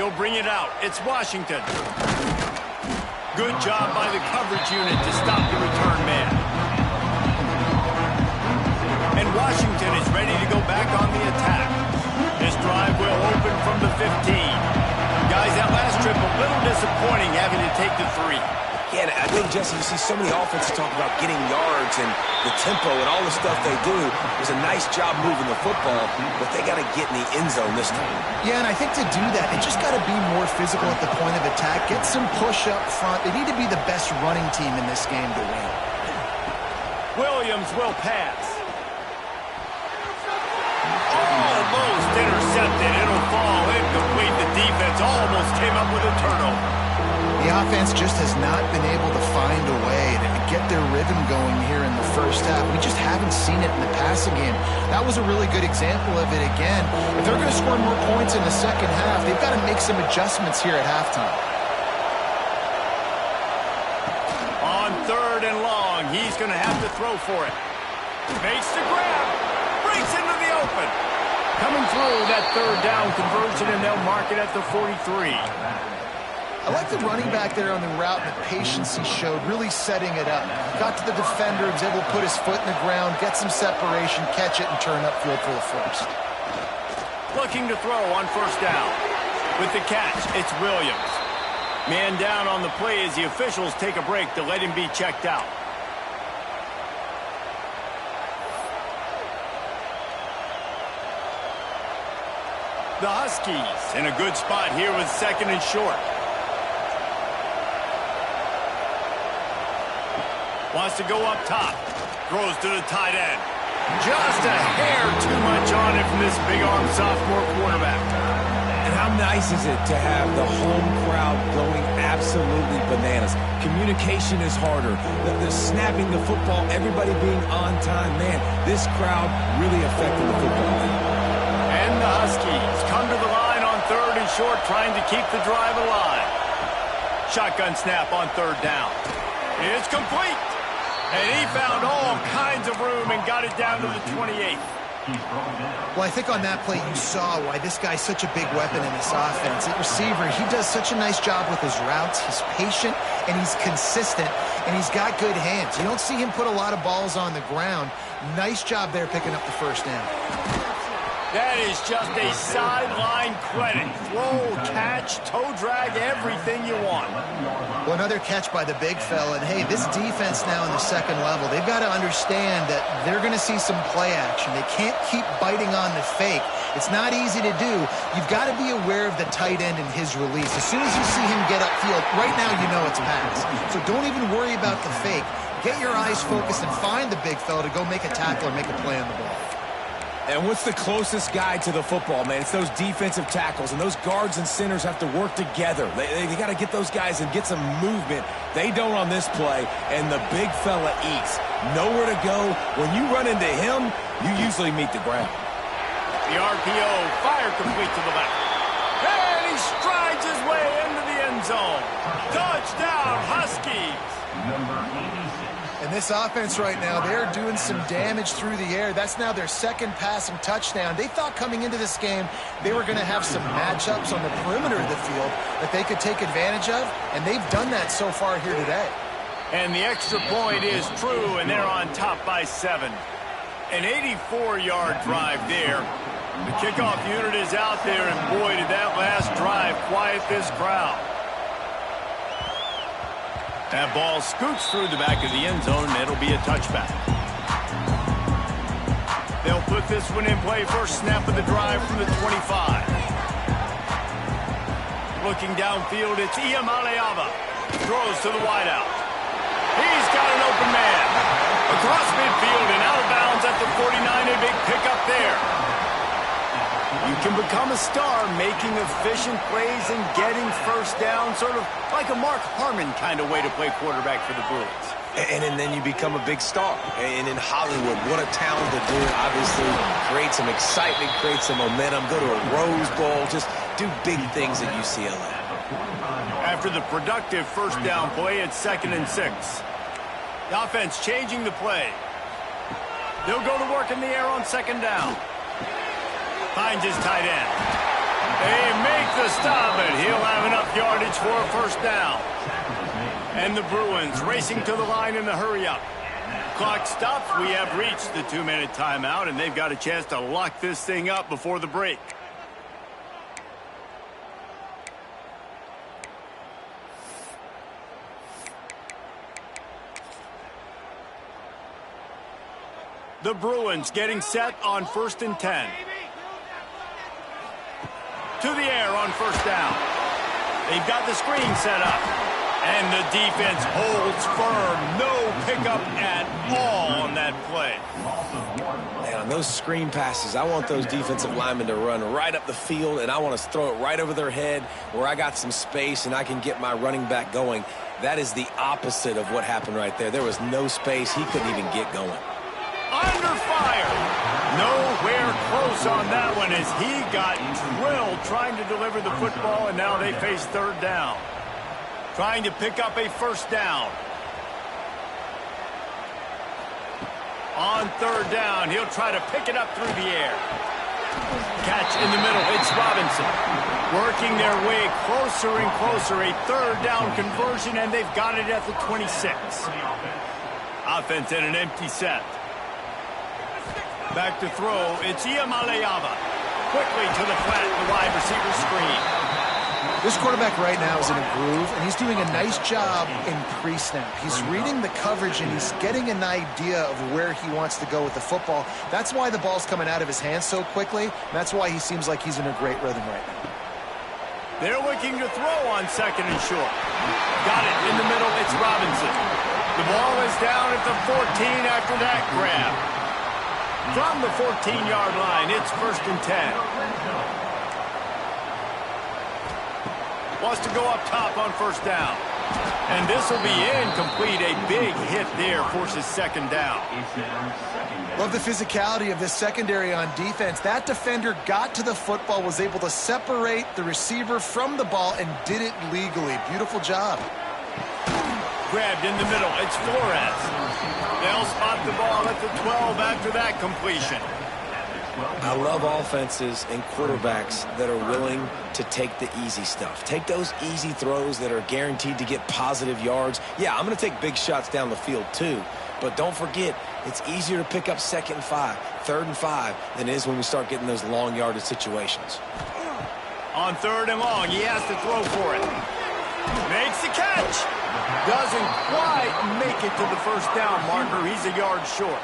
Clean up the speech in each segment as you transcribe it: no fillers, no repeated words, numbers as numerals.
He'll bring it out. It's Washington. Good job by the coverage unit to stop the return man. And Washington is ready to go back on the attack. This drive will open from the 15. Guys, that last trip a little disappointing having to take the 3. Yeah, and I think, Jesse, you see so many offenses talk about getting yards and the tempo and all the stuff they do. It was a nice job moving the football, but they got to get in the end zone this time. Yeah, and I think to do that, they just got to be more physical at the point of attack, get some push up front. They need to be the best running team in this game to win. Williams will pass. Almost intercepted. It'll fall incomplete. The defense almost came up with a turnover. The offense just has not been able to find a way to get their rhythm going here in the first half. We just haven't seen it in the passing game. That was a really good example of it again. If they're going to score more points in the second half, they've got to make some adjustments here at halftime. On 3rd and long, he's going to have to throw for it. Makes the grab. Breaks into the open. Coming through that 3rd down conversion, and they'll mark it at the 43. I like the running back there on the route and the patience he showed, really setting it up. Got to the defender, was able to put his foot in the ground, get some separation, catch it, and turn upfield for the first. Looking to throw on 1st down. With the catch, it's Williams. Man down on the play as the officials take a break to let him be checked out. The Huskies in a good spot here with 2nd and short. Wants to go up top. Throws to the tight end. Just a hair too much on it from this big-arm sophomore quarterback. And how nice is it to have the home crowd going absolutely bananas? Communication is harder. The snapping the football, everybody being on time. Man, this crowd really affected the football game. And the Huskies come to the line on 3rd and short, trying to keep the drive alive. Shotgun snap on 3rd down. It's complete. And he found all kinds of room and got it down to the 28th. Well, I think on that play you saw why this guy's such a big weapon in this offense. At receiver, he does such a nice job with his routes. He's patient, and he's consistent, and he's got good hands. You don't see him put a lot of balls on the ground. Nice job there picking up the 1st down. That is just a sideline credit. Throw, catch, toe drag, everything you want. Well, another catch by the big fella. And, hey, this defense now in the 2nd level, they've got to understand that they're going to see some play action. They can't keep biting on the fake. It's not easy to do. You've got to be aware of the tight end and his release. As soon as you see him get upfield, right now you know it's pass. So don't even worry about the fake. Get your eyes focused and find the big fella to go make a tackle or make a play on the ball. And what's the closest guy to the football, man? It's those defensive tackles, and those guards and centers have to work together. They got to get those guys and get some movement. They don't on this play, and the big fella eats. Nowhere to go. When you run into him, you usually meet the ground. The RPO, fire complete to the left. And he strides his way into the end zone. Touchdown, Huskies. Number 86. And this offense right now, they're doing some damage through the air. That's now their 2nd passing touchdown. They thought coming into this game they were going to have some matchups on the perimeter of the field that they could take advantage of, and they've done that so far here today. And the extra point is true, and they're on top by 7. An 84-yard drive there. The kickoff unit is out there, and boy, did that last drive quiet this crowd. That ball scoots through the back of the end zone, and it'll be a touchback. They'll put this one in play. First snap of the drive from the 25. Looking downfield, it's Iamaleava. Throws to the wideout. He's got an open man. Across midfield and out of bounds at the 49. A big pickup there. You can become a star making efficient plays and getting 1st down, sort of like a Mark Harmon kind of way to play quarterback for the Bruins. And then you become a big star. And in Hollywood, what a talent to do. Obviously, create some excitement, create some momentum, go to a Rose Bowl, just do big things at UCLA. After the productive 1st down play, it's 2nd and 6. The offense changing the play. They'll go to work in the air on 2nd down. Finds his tight end. They make the stop, and he'll have enough yardage for a first down. And the Bruins racing to the line in the hurry-up. Clock stops. We have reached the 2-minute timeout, and they've got a chance to lock this thing up before the break. The Bruins getting set on 1st and 10. To the air on first down. They've got the screen set up. And the defense holds firm. No pickup at all on that play. Man, on those screen passes, I want those defensive linemen to run right up the field, and I want to throw it right over their head where I got some space and I can get my running back going. That is the opposite of what happened right there. There was no space. He couldn't even get going. Under fire. Nowhere close on that one as he got drilled trying to deliver the football, and now they face third down. Trying to pick up a first down. On third down, he'll try to pick it up through the air. Catch in the middle. It's Robinson. Working their way closer and closer. A third down conversion, and they've got it at the 26. Offense in an empty set. Back to throw. It's Iamaleava. Quickly to the flat, the wide receiver screen. This quarterback right now is in a groove, and he's doing a nice job in pre-snap. He's reading the coverage, and he's getting an idea of where he wants to go with the football. That's why the ball's coming out of his hands so quickly. That's why he seems like he's in a great rhythm right now. They're looking to throw on 2nd and short. Got it in the middle. It's Robinson. The ball is down at the 14 after that grab. From the 14-yard line, it's 1st and 10. Wants to go up top on first down. And this will be incomplete. A big hit there forces 2nd down. Love the physicality of this secondary on defense. That defender got to the football, was able to separate the receiver from the ball, and did it legally. Beautiful job. Grabbed in the middle. It's Flores. They'll spot the ball at the 12 after that completion. I love offenses and quarterbacks that are willing to take the easy stuff. Take those easy throws that are guaranteed to get positive yards. Yeah, I'm going to take big shots down the field too, but don't forget, it's easier to pick up 2nd and 5, 3rd and 5 than it is when we start getting those long yardage situations. On 3rd and long, he has to throw for it. Makes the catch. Doesn't quite make it to the first down marker. He's a yard short.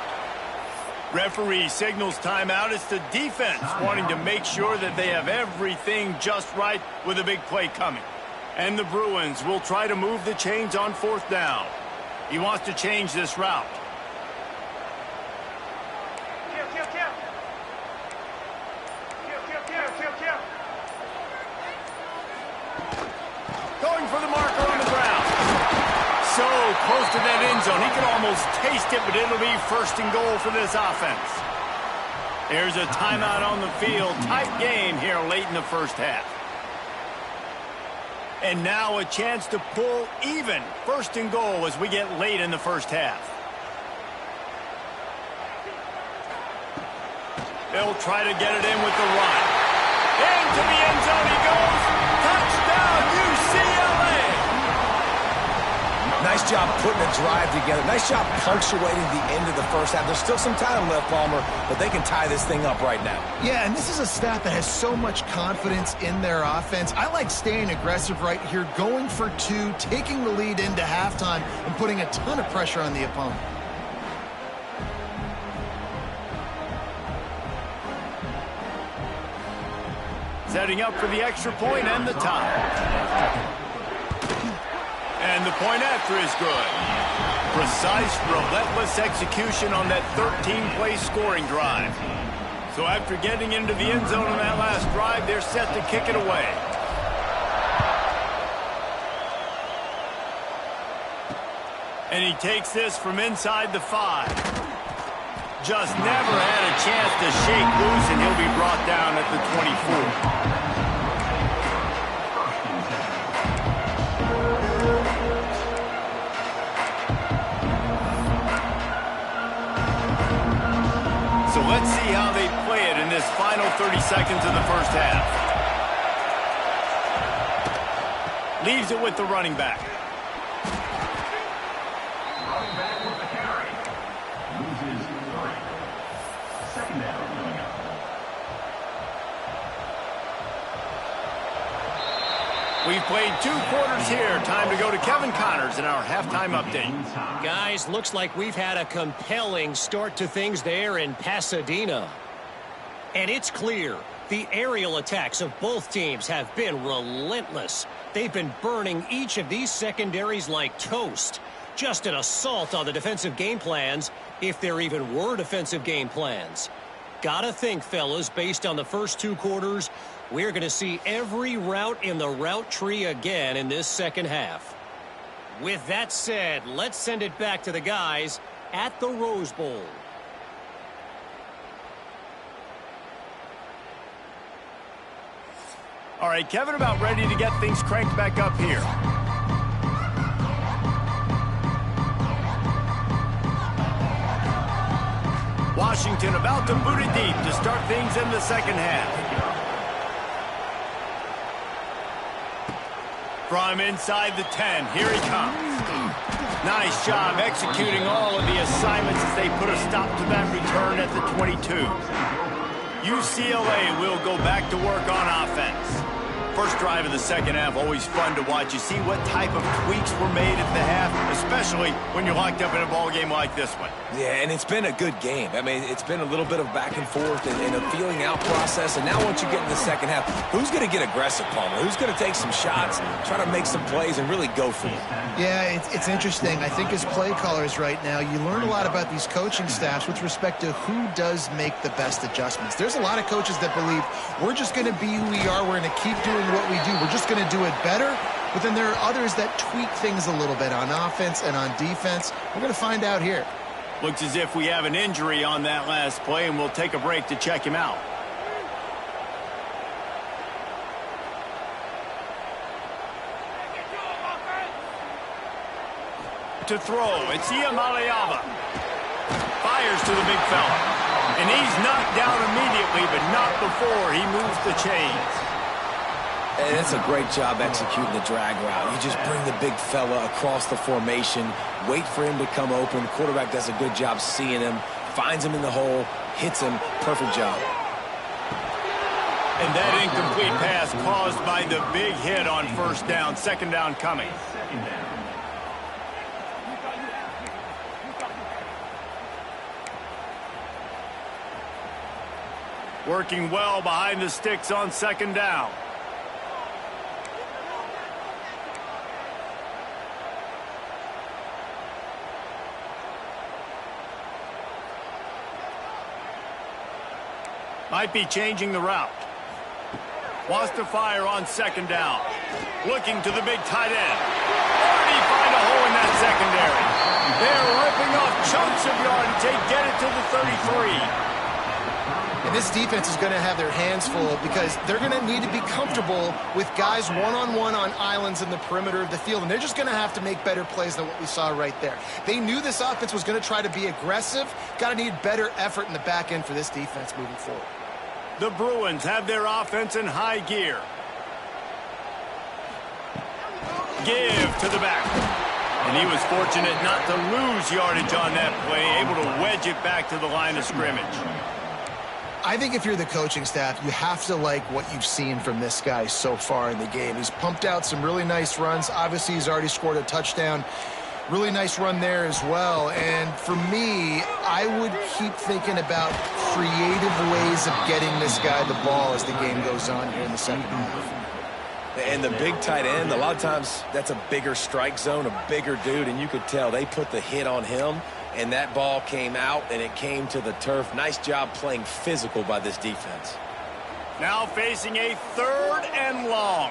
Referee signals timeout. It's the defense wanting to make sure that they have everything just right with a big play coming. And the Bruins will try to move the chains on 4th down. He wants to change this route. Going for the marker on the ground. So close to that end zone. He can almost taste it, but it'll be 1st and goal for this offense. There's a timeout on the field. Tight game here late in the first half. And now a chance to pull even. 1st and goal as we get late in the first half. They'll try to get it in with the run. Into the end zone he goes. Touchdown, UCLA! Nice job putting a drive together. Nice job punctuating the end of the first half. There's still some time left, Palmer, but they can tie this thing up right now. Yeah, and this is a staff that has so much confidence in their offense. I like staying aggressive right here, going for 2, taking the lead into halftime, and putting a ton of pressure on the opponent. Setting up for the extra point and the tie. And the point after is good. Precise, relentless execution on that 13-play scoring drive. So after getting into the end zone on that last drive, they're set to kick it away. And he takes this from inside the 5. Just never had a chance to shake loose, and he'll be brought down at the 24. So let's see how they play it in this final 30 seconds of the first half. Leaves it with the running back. Running back with the carry. Loses 3. Second down coming up. We've played 2 quarters here. Time to go to Kevin Connors in our halftime update. Guys, looks like we've had a compelling start to things there in Pasadena. And it's clear, the aerial attacks of both teams have been relentless. They've been burning each of these secondaries like toast. Just an assault on the defensive game plans, if there even were defensive game plans. Gotta think, fellas, based on the first 2 quarters, we're going to see every route in the route tree again in this second half. With that said, let's send it back to the guys at the Rose Bowl. All right, Kevin, about ready to get things cranked back up here. Washington about to boot it deep to start things in the second half. From inside the 10, here he comes. Nice job executing all of the assignments as they put a stop to that return at the 22. UCLA will go back to work on offense. First drive of the second half, always fun to watch. You see what type of tweaks were made at the half, especially when you're locked up in a ball game like this one. Yeah, and it's been a good game. I mean, it's been a little bit of back and forth and a feeling out process. And now once you get in the second half, who's going to get aggressive, Palmer? Who's going to take some shots, try to make some plays, and really go for it? Yeah, it's interesting. I think as play callers right now, you learn a lot about these coaching staffs with respect to who does make the best adjustments. There's a lot of coaches that believe we're just going to be who we are. We're going to keep doing what we do. We're just going to do it better. But then there are others that tweak things a little bit on offense and on defense. We're going to find out here. Looks as if we have an injury on that last play, and we'll take a break to check him out. To throw, it's Iamaleava. Fires to the big fella. And he's knocked down immediately, but not before he moves the chains. And it's a great job executing the drag route. You just bring the big fella across the formation, wait for him to come open. Quarterback does a good job seeing him, finds him in the hole, hits him. Perfect job. And that incomplete pass caused by the big hit on first down. Second down coming. Second down. Working well behind the sticks on second down. Might be changing the route. Wants to fire on second down. Looking to the big tight end. Already find a hole in that secondary. They're ripping off chunks of yardage. They get it to the 33. And this defense is going to have their hands full because they're going to need to be comfortable with guys one-on-one on islands in the perimeter of the field. And they're just going to have to make better plays than what we saw right there. They knew this offense was going to try to be aggressive. Got to need better effort in the back end for this defense moving forward. The Bruins have their offense in high gear. Give to the back. And he was fortunate not to lose yardage on that play, able to wedge it back to the line of scrimmage. I think if you're the coaching staff, you have to like what you've seen from this guy so far in the game. He's pumped out some really nice runs. Obviously, he's already scored a touchdown. Really nice run there as well. And for me, I would keep thinking about creative ways of getting this guy the ball as the game goes on here in the second half. And the big tight end, a lot of times that's a bigger strike zone, a bigger dude, and you could tell they put the hit on him, and that ball came out, and it came to the turf. Nice job playing physical by this defense. Now facing a 3rd and long.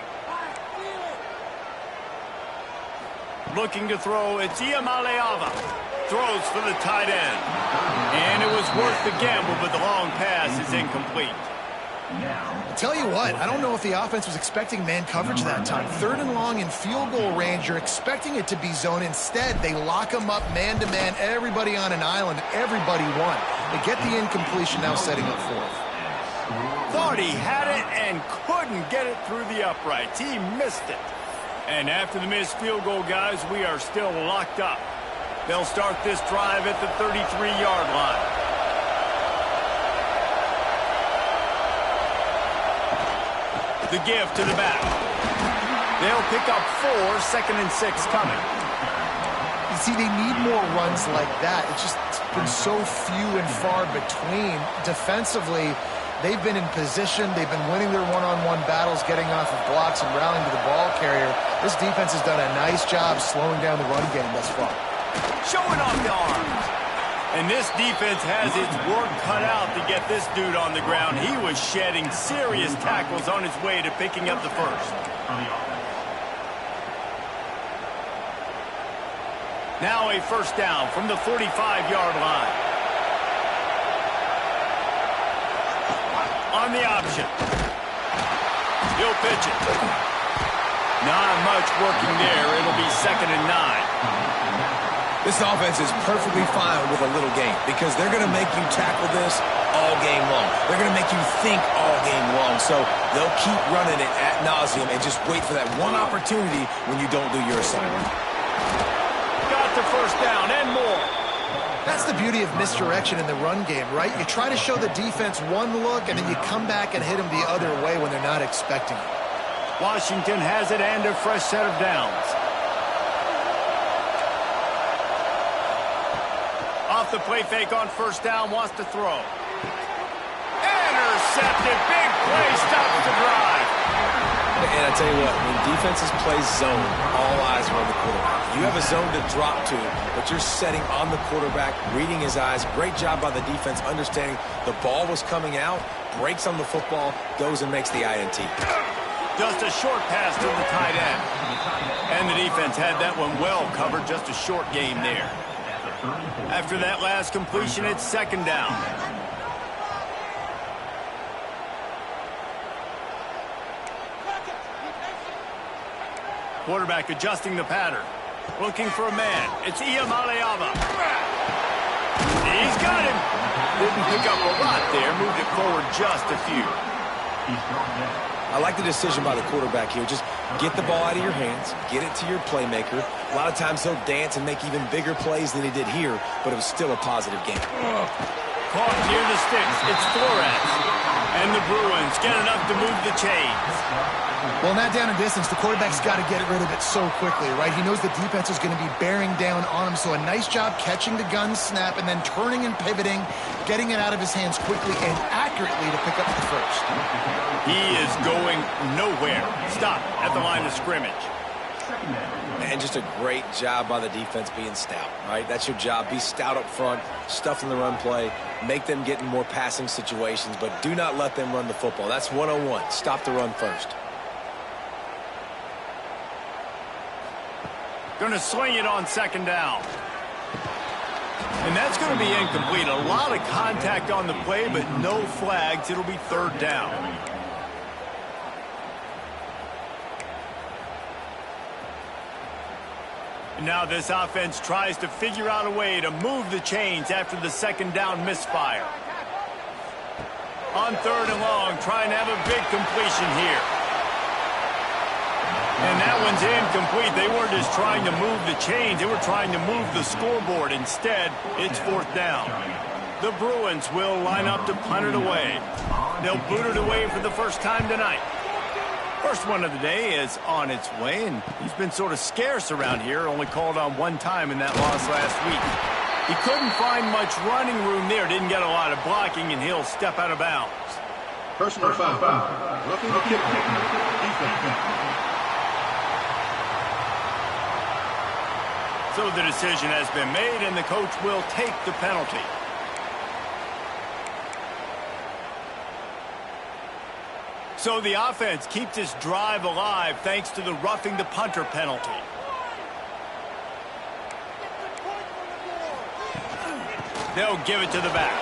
Looking to throw, it's Iamaleava. Throws for the tight end. And it was worth the gamble, but the long pass is incomplete. I'll tell you what, I don't know if the offense was expecting man coverage that time. 3rd and long in field goal range, you're expecting it to be zone. Instead, they lock them up man-to-man, everybody on an island, everybody won. They get the incompletion, now setting up 4th. Thought he had it and couldn't get it through the uprights. He missed it. And after the missed field goal, guys, we are still locked up. They'll start this drive at the 33-yard line. The give to the back. They'll pick up 4, 2nd and 6 coming. You see, they need more runs like that. It's just been so few and far between. Defensively, they've been in position. They've been winning their one-on-one battles, getting off of blocks and rallying to the ball carrier. This defense has done a nice job slowing down the run game thus far. Showing off the arms. And this defense has its work cut out to get this dude on the ground. He was shedding serious tackles on his way to picking up the first. Now a first down from the 45-yard line. On the option. He'll pitch it. Not much working there. It'll be 2nd and 9. This offense is perfectly fine with a little game because they're going to make you tackle this all game long. They're going to make you think all game long. So they'll keep running it ad nauseum and just wait for that one opportunity when you don't do your assignment. Got the first down and more. That's the beauty of misdirection in the run game, right? You try to show the defense one look, and then you come back and hit them the other way when they're not expecting it. Washington has it and a fresh set of downs. Off the play fake on first down, wants to throw. Intercepted, big play, stops the drive. And I tell you what, when defenses play zone, all eyes are on the quarterback. You have a zone to drop to, but you're setting on the quarterback, reading his eyes. Great job by the defense, understanding the ball was coming out, breaks on the football, goes and makes the INT. Just a short pass to the tight end. And the defense had that one well covered, just a short game there. After that last completion, it's 2nd down. Quarterback adjusting the pattern. Looking for a man. It's Iamaleava. He's got him. Didn't pick up a lot there. Moved it forward just a few. I like the decision by the quarterback here. Just get the ball out of your hands, get it to your playmaker. A lot of times he'll dance and make even bigger plays than he did here, but it was still a positive game. Caught near the sticks. It's Flores. And the Bruins get enough to move the chains. Well, in that down and distance, the quarterback's got to get rid of it so quickly, right? He knows the defense is going to be bearing down on him, so a nice job catching the gun snap and then turning and pivoting, getting it out of his hands quickly and accurately to pick up the first. He is going nowhere. Stop at the line of scrimmage. And just a great job by the defense being stout, right? That's your job. Be stout up front, stuff in the run play, make them get in more passing situations, but do not let them run the football. That's 101. Stop the run first. Going to swing it on 2nd down. And that's going to be incomplete. A lot of contact on the play, but no flags. It'll be 3rd down. Now this offense tries to figure out a way to move the chains after the 2nd down misfire. On 3rd and long, trying to have a big completion here. And that one's incomplete. They weren't just trying to move the chains. They were trying to move the scoreboard. Instead, it's 4th down. The Bruins will line up to punt it away. They'll boot it away for the first time tonight. First one of the day is on its way, and he's been sort of scarce around here, only called on one time in that loss last week. He couldn't find much running room there, didn't get a lot of blocking, and he'll step out of bounds. Personal foul. Roughing the kick. Defense. So the decision has been made, and the coach will take the penalty. So the offense keeps this drive alive thanks to the roughing the punter penalty. They'll give it to the back.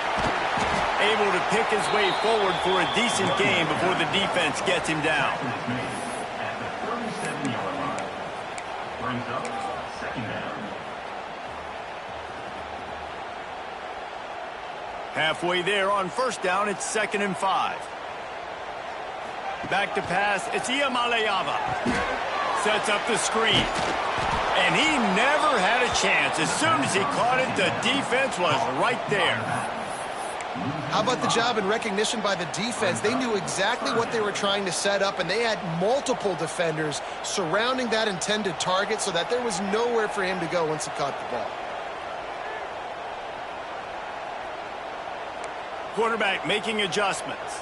Able to pick his way forward for a decent game before the defense gets him down. At the 37-yard line. Brings up 2nd down. Halfway there on 1st down, it's 2nd and 5. Back to pass, it's Iamaleava. Sets up the screen. And he never had a chance. As soon as he caught it, the defense was right there. How about the job and recognition by the defense? They knew exactly what they were trying to set up, and they had multiple defenders surrounding that intended target so that there was nowhere for him to go once he caught the ball. Quarterback making adjustments.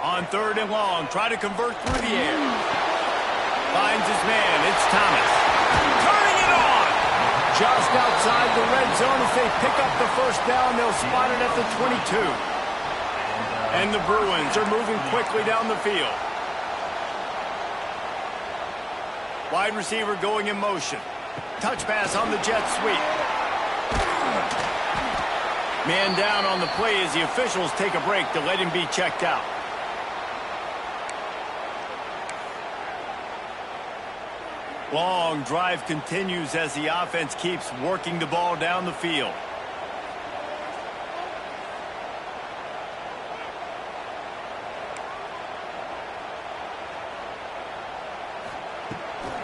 On 3rd and long, try to convert through the air. Finds his man. It's Thomas. Turning it on! Just outside the red zone as they pick up the first down. They'll spot it at the 22. And the Bruins are moving quickly down the field. Wide receiver going in motion. Touch pass on the jet sweep. Man down on the play as the officials take a break to let him be checked out. Long drive continues as the offense keeps working the ball down the field.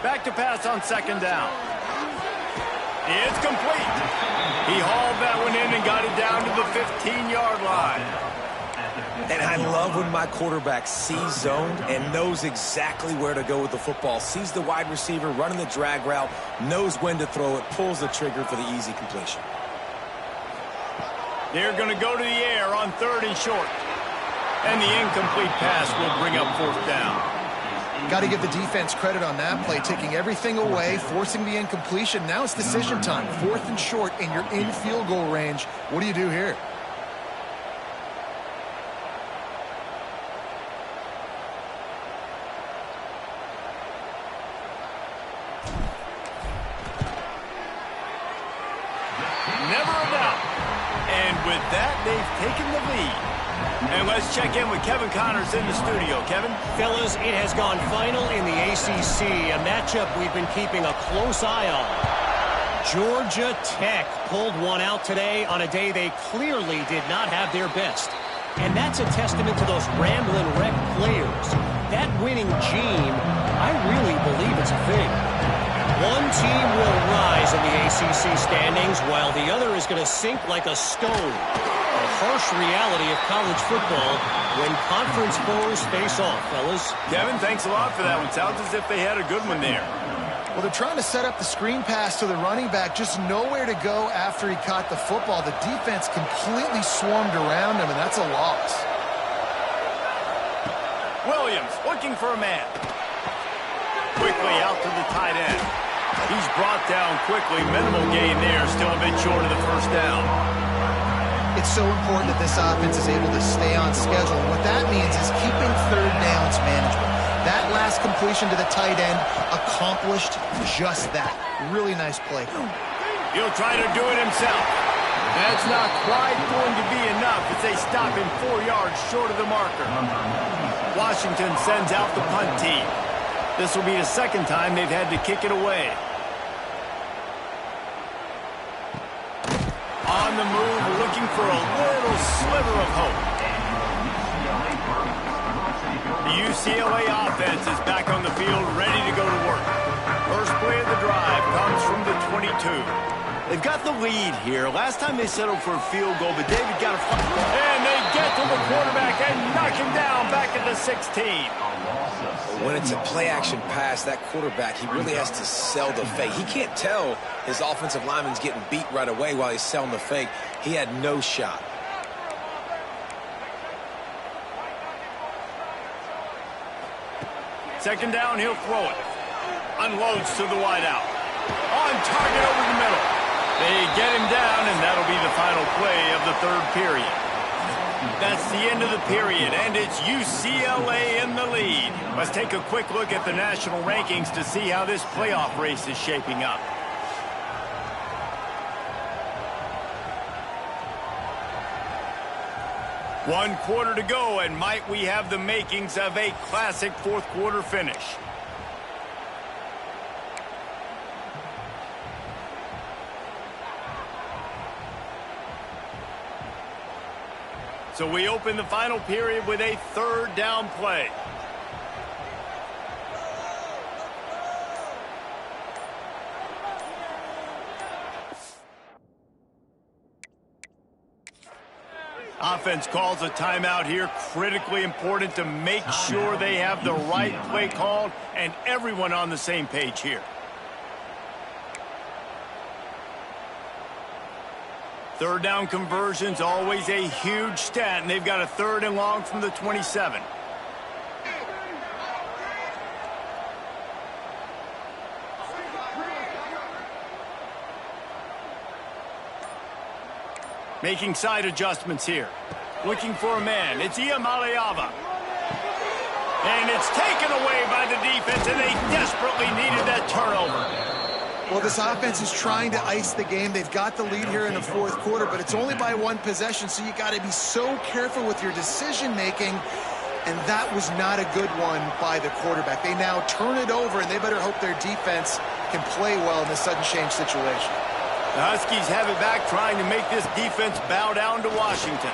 Back to pass on 2nd down. It's complete. He hauled that one in and got it down to the 15-yard line. And I love when my quarterback sees zoned and knows exactly where to go with the football. Sees the wide receiver running the drag route, knows when to throw it, pulls the trigger for the easy completion. They're going to go to the air on 3rd and short. And the incomplete pass will bring up 4th down. Got to give the defense credit on that play, taking everything away, forcing the incompletion. Now it's decision time. 4th and short, and you're in field goal range. What do you do here? Never a doubt. And with that, they've taken the lead. And let's check in with Kevin Connors in the studio. Kevin? Fellas, it has gone final in the ACC, a matchup we've been keeping a close eye on. Georgia Tech pulled one out today on a day they clearly did not have their best. And that's a testament to those Ramblin' Wreck players. That winning gene, I really believe it's a thing. One team will rise in the ACC standings while the other is going to sink like a stone. A harsh reality of college football when conference foes face off, fellas. Kevin, thanks a lot for that one. Sounds as if they had a good one there. Well, they're trying to set up the screen pass to the running back, just nowhere to go after he caught the football. The defense completely swarmed around him, and that's a loss. Williams looking for a man. Quickly out to the tight end. He's brought down quickly. Minimal gain there, still a bit short of the 1st down. It's so important that this offense is able to stay on schedule. And what that means is keeping 3rd downs manageable. That last completion to the tight end accomplished just that. Really nice play. He'll try to do it himself. That's not quite going to be enough as they stop him 4 yards short of the marker. Washington sends out the punt team. This will be the 2nd time they've had to kick it away. On the move, looking for a little sliver of hope. The UCLA offense is back on the field, ready to go to work. First play of the drive comes from the 22. They've got the lead here. Last time they settled for a field goal, but David got a... And they get to the quarterback and knock him down back at the 16. When it's a play-action pass, that quarterback, he really has to sell the fake. He can't tell his offensive lineman's getting beat right away while he's selling the fake. He had no shot. Second down, he'll throw it. Unloads to the wideout. On target over the middle. They get him down, and that'll be the final play of the 3rd period. That's the end of the period, and it's UCLA in the lead. Let's take a quick look at the national rankings to see how this playoff race is shaping up. One quarter to go, and might we have the makings of a classic 4th quarter finish. So we open the final period with a 3rd down play. Offense calls a timeout here. Critically important to make sure they have the right play called and everyone on the same page here. Third down conversion's always a huge stat, and they've got a 3rd and long from the 27. Making side adjustments here. Looking for a man. It's Iamaleava. And it's taken away by the defense, and they desperately needed that turnover. Well, this offense is trying to ice the game. They've got the lead here in the 4th quarter, but it's only by 1 possession, so you got to be so careful with your decision-making, and that was not a good one by the quarterback. They now turn it over, and they better hope their defense can play well in this sudden change situation. The Huskies have it back, trying to make this defense bow down to Washington.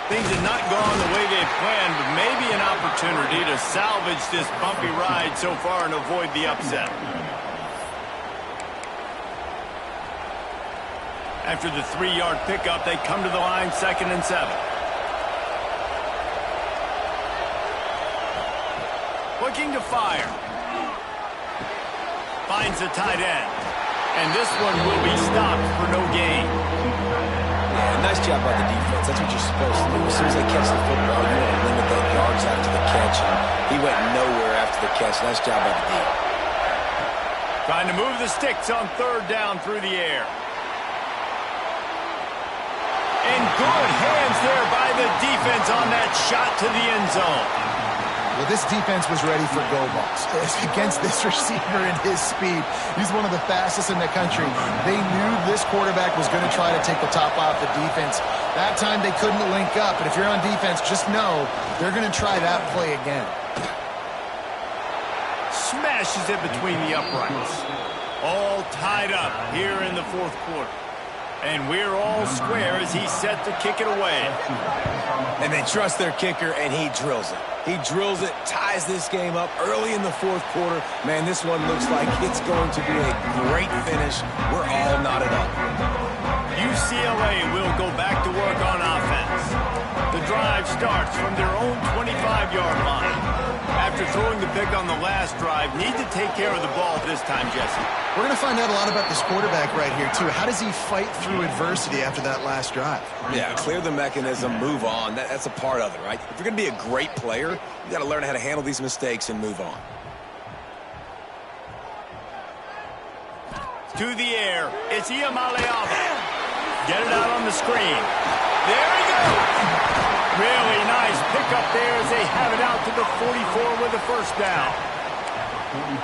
Things have not gone the way they've planned, but maybe an opportunity to salvage this bumpy ride so far and avoid the upset. After the 3-yard pickup, they come to the line, 2nd and 7. Looking to fire. Finds the tight end. And this one will be stopped for no gain. Yeah, nice job by the defense. That's what you're supposed to do. As soon as they catch the football, you want to limit their yards after the catch. And he went nowhere after the catch. Nice job by the D. Trying to move the sticks on 3rd down through the air. And good hands there by the defense on that shot to the end zone. Well, this defense was ready for go balls. Against this receiver and his speed, he's one of the fastest in the country. They knew this quarterback was going to try to take the top off the defense. That time they couldn't link up, but if you're on defense, just know they're going to try that play again. Smashes it between the uprights. All tied up here in the 4th quarter. And we're all square as he's set to kick it away. And they trust their kicker, and he drills it. He drills it, ties this game up early in the 4th quarter. Man, this one looks like it's going to be a great finish. We're all knotted up. UCLA will go back to work on offense. The drive starts from their own 25-yard line. After throwing the pick on the last drive, need to take care of the ball this time, Jesse. We're going to find out a lot about this quarterback right here, too. How does he fight through adversity after that last drive? Yeah, clear the mechanism, move on. That's a part of it, right? If you're going to be a great player, you got to learn how to handle these mistakes and move on. To the air, it's Iamaleava. Get it out on the screen. There he goes. Really nice pickup there as they have it out to the 44 with a 1st down.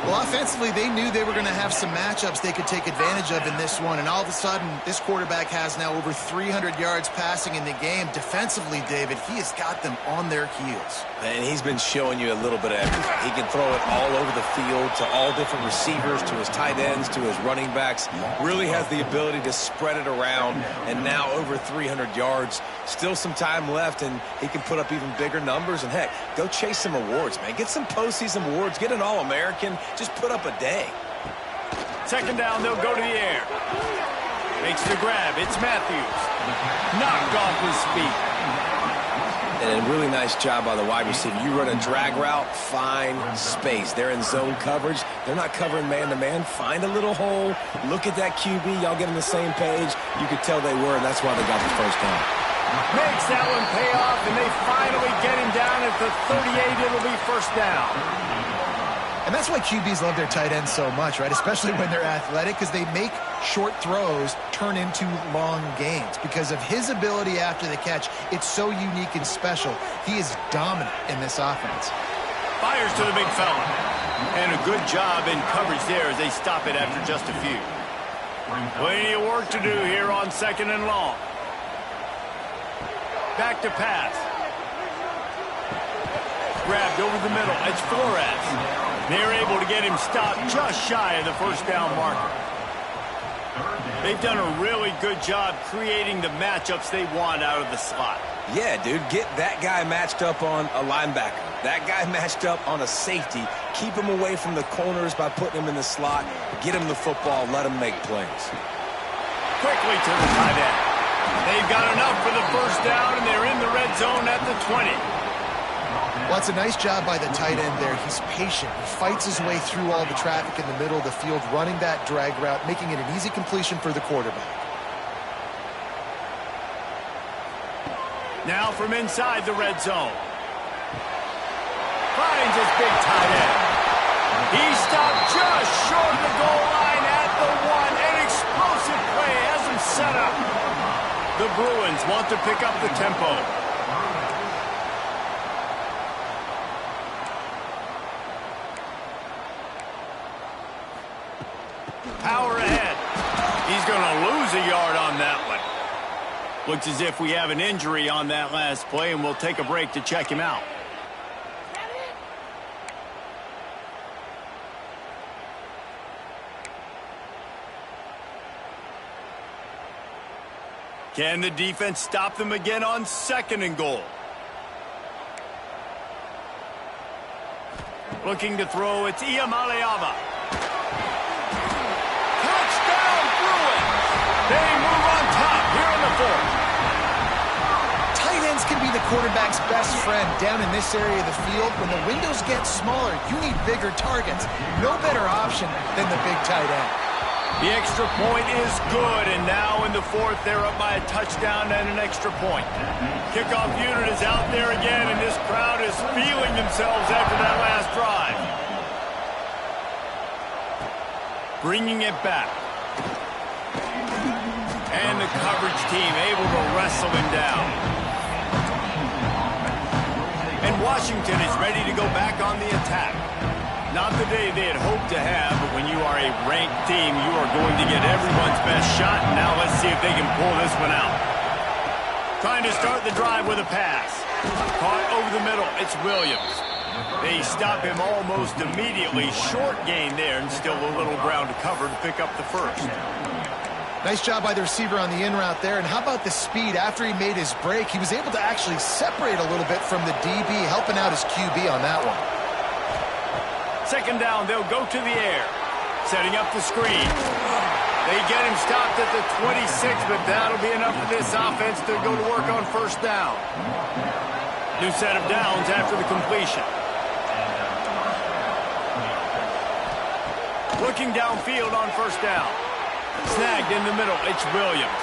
Well, offensively, they knew they were going to have some matchups they could take advantage of in this one, and all of a sudden, this quarterback has now over 300 yards passing in the game. Defensively, David, he has got them on their heels. And he's been showing you a little bit of everything. He can throw it all over the field to all different receivers, to his tight ends, to his running backs. Really has the ability to spread it around, and now over 300 yards. Still some time left, and he can put up even bigger numbers. And, heck, go chase some awards, man. Get some postseason awards. Get an All-American. Just put up a day. 2nd down, they'll go to the air. Makes the grab. It's Matthews. Knocked off his feet. And a really nice job by the wide receiver. You run a drag route, find space. They're in zone coverage. They're not covering man-to-man. Find a little hole. Look at that QB. Y'all get on the same page. You could tell they were, and that's why they got the 1st down. Makes that one pay off, and they finally get him down at the 38. It'll be 1st down. And that's why QBs love their tight ends so much, right? Especially when they're athletic, because they make short throws turn into long gains. Because of his ability after the catch, it's so unique and special. He is dominant in this offense. Fires to the big fella. And a good job in coverage there as they stop it after just a few. Plenty of work to do here on 2nd and long. Back to pass. Grabbed over the middle. It's Flores. They're able to get him stopped just shy of the 1st down marker. They've done a really good job creating the matchups they want out of the slot. Yeah, dude, get that guy matched up on a linebacker. That guy matched up on a safety. Keep him away from the corners by putting him in the slot. Get him the football. Let him make plays. Quickly to the tight end. They've got enough for the first down, and they're in the red zone at the 20. Well, it's a nice job by the tight end there. He's patient. He fights his way through all the traffic in the middle of the field, running that drag route, making it an easy completion for the quarterback. Now from inside the red zone. Finds his big tight end. He stopped just short of the goal line at the 1. An explosive play has him set up. The Bruins want to pick up the tempo. Power ahead. He's going to lose a yard on that one. Looks as if we have an injury on that last play, and we'll take a break to check him out. Can the defense stop them again on 2nd and goal? Looking to throw, it's Iamaleava. Touchdown, Bruins! They move on top here in the 4th. Tight ends can be the quarterback's best friend down in this area of the field. When the windows get smaller, you need bigger targets. No better option than the big tight end. The extra point is good, and now in the 4th, they're up by a touchdown and an extra point. Kickoff unit is out there again, and this crowd is feeling themselves after that last drive. Bringing it back. And the coverage team able to wrestle him down. And Washington is ready to go back on the attack. Not the day they had hoped to have, but when you are a ranked team, you are going to get everyone's best shot. Now let's see if they can pull this one out. Trying to start the drive with a pass. Caught over the middle. It's Williams. They stop him almost immediately. Short gain there, and still a little ground to cover to pick up the first. Nice job by the receiver on the in route there. And how about the speed after he made his break? He was able to actually separate a little bit from the DB, helping out his QB on that one. 2nd down, they'll go to the air. Setting up the screen. They get him stopped at the 26, but that'll be enough for this offense to go to work on 1st down. New set of downs after the completion. Looking downfield on 1st down. Snagged in the middle, it's Williams.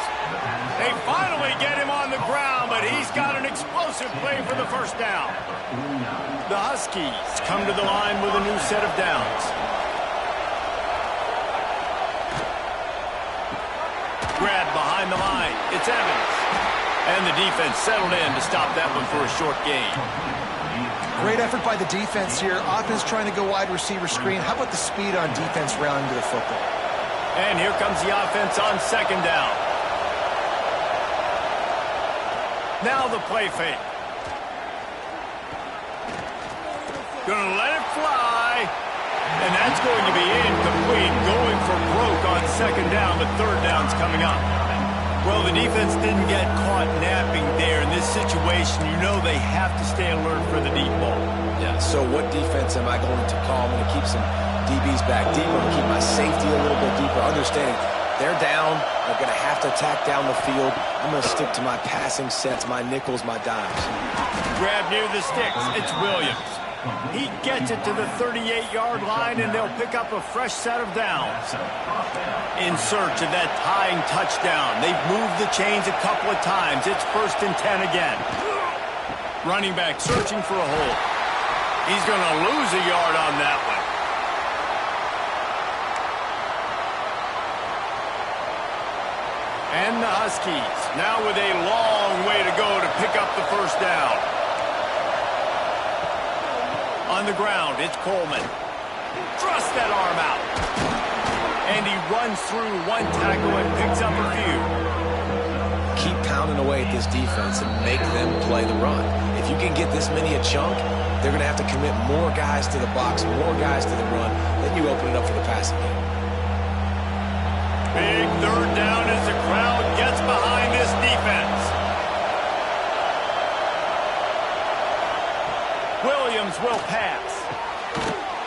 They finally get him on the ground, but he's got an explosive play for the 1st down. The Huskies come to the line with a new set of downs. Grab behind the line. It's Evans. And the defense settled in to stop that one for a short gain. Great effort by the defense here. Offense trying to go wide receiver screen. How about the speed on defense rounding to the football? And here comes the offense on 2nd down. Now the play fake. Gonna let it fly. And that's going to be incomplete. Going for broke on 2nd down, but 3rd down's coming up. Well, the defense didn't get caught napping there. In this situation, you know they have to stay alert for the deep ball. Yeah, so what defense am I going to call? I'm going to keep some DBs back deeper. I'm going to keep my safety a little bit deeper, understanding they're down. They're going to have to attack down the field. I'm going to stick to my passing sets, my nickels, my dimes. Grab near the sticks. It's Williams. He gets it to the 38-yard line, and they'll pick up a fresh set of downs. In search of that tying touchdown. They've moved the chains a couple of times. It's 1st and 10 again. Running back searching for a hole. He's going to lose a yard on that one. And the Huskies now with a long way to go to pick up the 1st down. On the ground, it's Coleman. Thrust that arm out. And he runs through one tackle and picks up a few. Keep pounding away at this defense and make them play the run. If you can get this many a chunk, they're going to have to commit more guys to the box, more guys to the run. Then you open it up for the passing game. Big 3rd down as the crowd gets behind this defense. Williams will pass.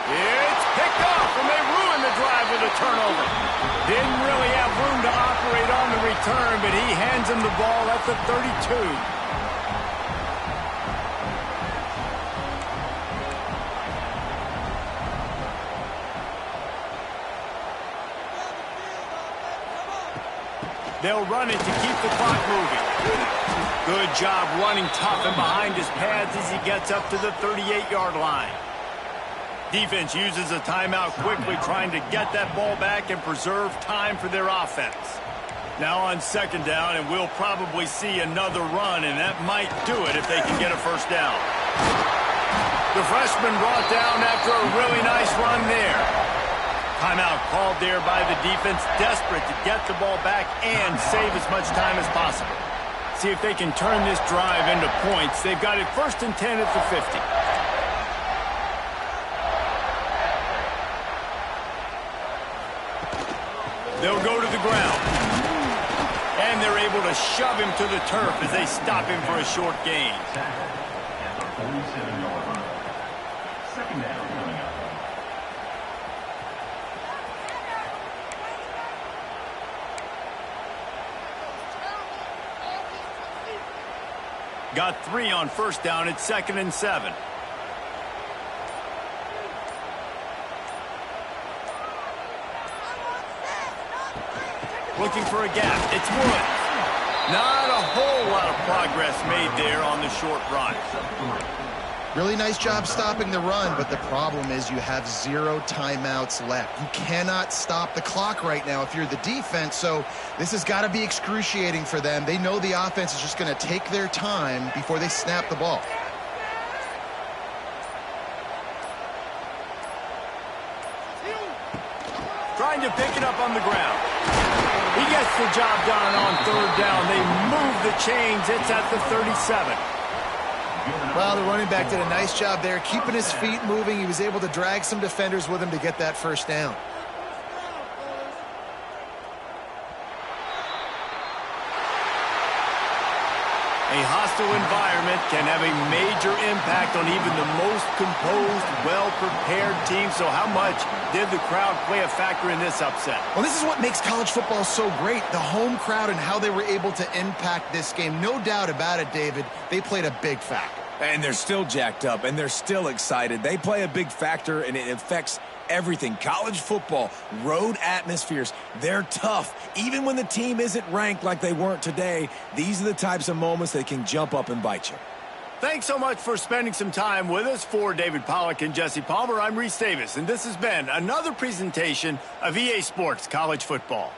It's picked off, and they ruin the drive with a turnover. Didn't really have room to operate on the return, but he hands him the ball at the 32. They'll run it to keep the clock moving. Good job running tough and behind his pads as he gets up to the 38-yard line. Defense uses a timeout quickly, trying to get that ball back and preserve time for their offense. Now on second down, and we'll probably see another run, and that might do it if they can get a first down. The freshman brought down after a really nice run there. Timeout called there by the defense, desperate to get the ball back and save as much time as possible. See if they can turn this drive into points. They've got it 1st and 10 at the 50. They'll go to the ground. And they're able to shove him to the turf as they stop him for a short gain. At the 47-yard line. Second down coming up. Got 3 on first down at 2nd and 7. Looking for a gap. It's Woods. Not a whole lot of progress made there on the short run. Really nice job stopping the run, but the problem is you have 0 timeouts left. You cannot stop the clock right now if you're the defense, so this has got to be excruciating for them. They know the offense is just going to take their time before they snap the ball. Trying to pick it up on the ground. He gets the job done on third down. They move the chains. It's at the 37. Well, the running back did a nice job there, keeping his feet moving. He was able to drag some defenders with him to get that first down. A hostile environment can have a major impact on even the most composed, well-prepared team. So how much did the crowd play a factor in this upset? Well, this is what makes college football so great, the home crowd and how they were able to impact this game. No doubt about it, David, they played a big factor. And they're still jacked up, and they're still excited. They play a big factor, and it affects everything. College football, road atmospheres, they're tough. Even when the team isn't ranked like they weren't today, these are the types of moments that can jump up and bite you. Thanks so much for spending some time with us. For David Pollack and Jesse Palmer, I'm Reese Davis, and this has been another presentation of EA Sports College Football.